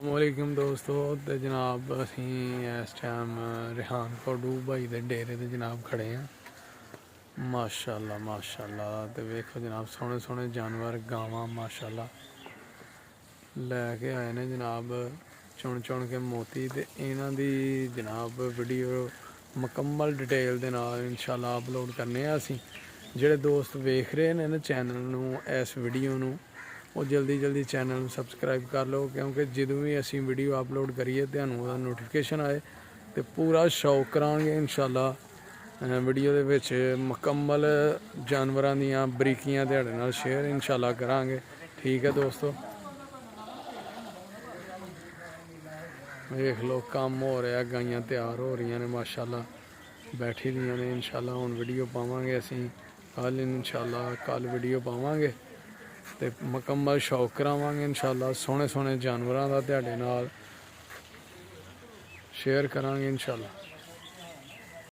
वालेकुम दोस्तों ते जनाब असी इस टाइम रिहान कोडू भाई दे डेरे ते जनाब खड़े हैं। माशाल्लाह माशाल्लाह ते वेखो जनाब सोहने सोहने जानवर गावां माशाल्लाह लैके आए ने जनाब चुन चुन के मोती ते इन्हां दी जनाब वीडियो मुकम्मल डिटेल दे नाल इंशाल्लाह अपलोड करने हैं। असी जेह्ड़े दोस्त वेख रहे ने चैनल नूं इस वीडियो नूं वो जल्दी जल्दी चैनल सबसक्राइब कर लो क्योंकि जो भी असी वीडियो अपलोड करिए तुहानूं ओहदा नोटिफिकेशन आए तो पूरा शौक करांगे इंशाल्लाह वीडियो दे विच मुकम्मल जानवरां दियां बरीकियां तुहाडे नाल शेयर इंशाल्लाह करांगे। ठीक है दोस्तों, देख लो काम हो रहा, गाइयां तैयार हो रही ने माशाल्लाह बैठी दियां ने। इंशाल्लाह हुण वीडियो पावांगे असी कल, इंशाल्लाह कल वीडियो पावांगे ते मुकम्मल शौक करावांगे इंशाल्लाह। सोहने सोहने जानवरां दा तुहाडे नाल शेयर करांगे इंशाल्लाह।